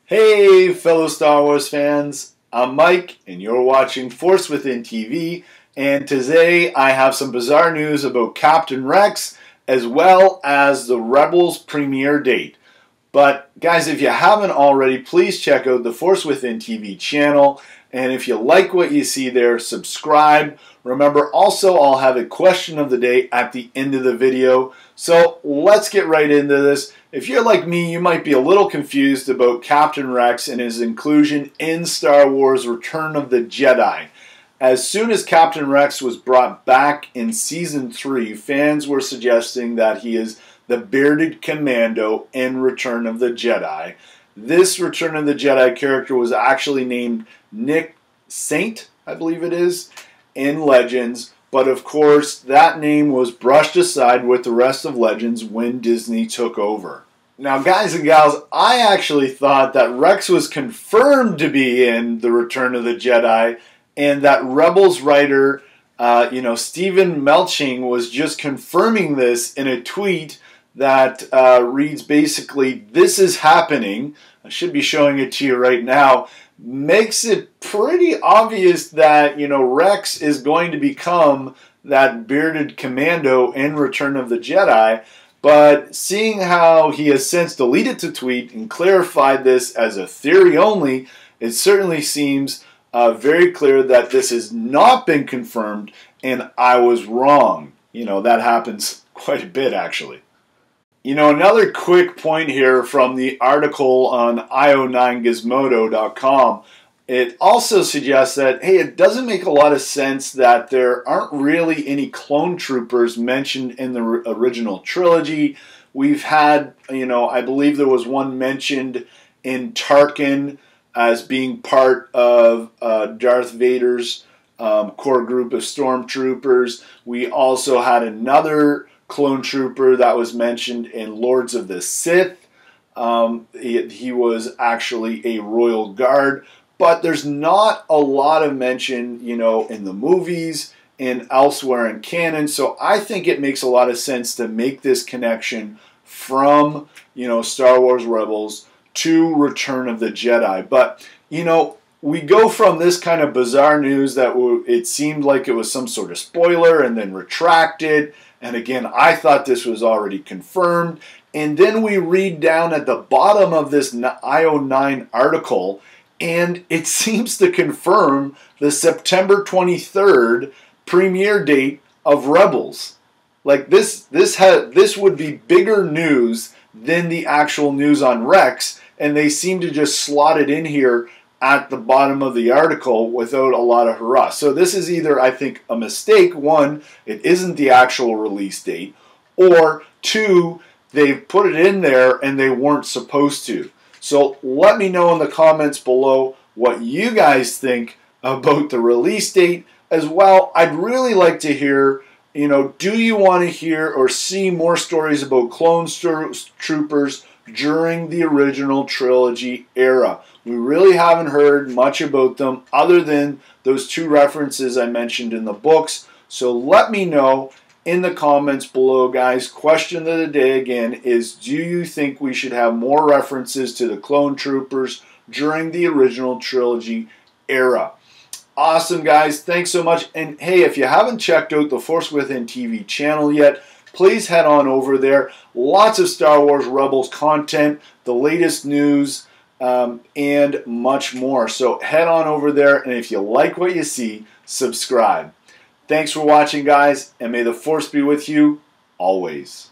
Hey, fellow Star Wars fans, I'm Mike, and you're watching Force Within TV, and today I have some bizarre news about Captain Rex, as well as the Rebels premiere date. But guys, if you haven't already, please check out the Force Within TV channel, and if you like what you see there, subscribe. Remember, also, I'll have a question of the day at the end of the video. So let's get right into this. If you're like me, you might be a little confused about Captain Rex and his inclusion in Star Wars Return of the Jedi. As soon as Captain Rex was brought back in Season 3, fans were suggesting that he is the bearded commando in Return of the Jedi. This Return of the Jedi character was actually named Nick Saint, I believe it is, in Legends. But of course, that name was brushed aside with the rest of Legends when Disney took over. Now, guys and gals, I actually thought that Rex was confirmed to be in the Return of the Jedi, and that Rebels writer, Stephen Melching was just confirming this in a tweet that reads basically, "This is happening." I should be showing it to you right now. Makes it pretty obvious that, Rex is going to become that bearded commando in Return of the Jedi. But seeing how he has since deleted the tweet and clarified this as a theory only, it certainly seems very clear that this has not been confirmed and I was wrong. That happens quite a bit, actually. Another quick point here from the article on io9gizmodo.com. It also suggests that, hey, it doesn't make a lot of sense that there aren't really any clone troopers mentioned in the original trilogy. We've had, I believe there was one mentioned in Tarkin as being part of Darth Vader's core group of stormtroopers. We also had another clone trooper that was mentioned in Lords of the Sith. He was actually a royal guard, but there's not a lot of mention, in the movies and elsewhere in canon. So I think it makes a lot of sense to make this connection from, Star Wars Rebels to Return of the Jedi. But, we go from this kind of bizarre news that it seemed like it was some sort of spoiler and then retracted. And again, I thought this was already confirmed. And then we read down at the bottom of this IO9 article, and it seems to confirm the September 23rd premiere date of Rebels. Like this would be bigger news than the actual news on Rex, and they seem to just slot it in here at the bottom of the article without a lot of hurrah. So this is either, I think, a mistake. One, it isn't the actual release date, or two, they've put it in there and they weren't supposed to. So let me know in the comments below what you guys think about the release date as well. I'd really like to hear, do you want to hear or see more stories about clone troopers during the original trilogy era? We really haven't heard much about them other than those two references I mentioned in the books. So let me know in the comments below, guys. Question of the day again is, do you think we should have more references to the clone troopers during the original trilogy era? Awesome, guys. Thanks so much. And hey, if you haven't checked out the Force Within TV channel yet, please head on over there. Lots of Star Wars Rebels content, the latest news, and much more. So head on over there, and if you like what you see, subscribe. Thanks for watching, guys, and may the Force be with you always.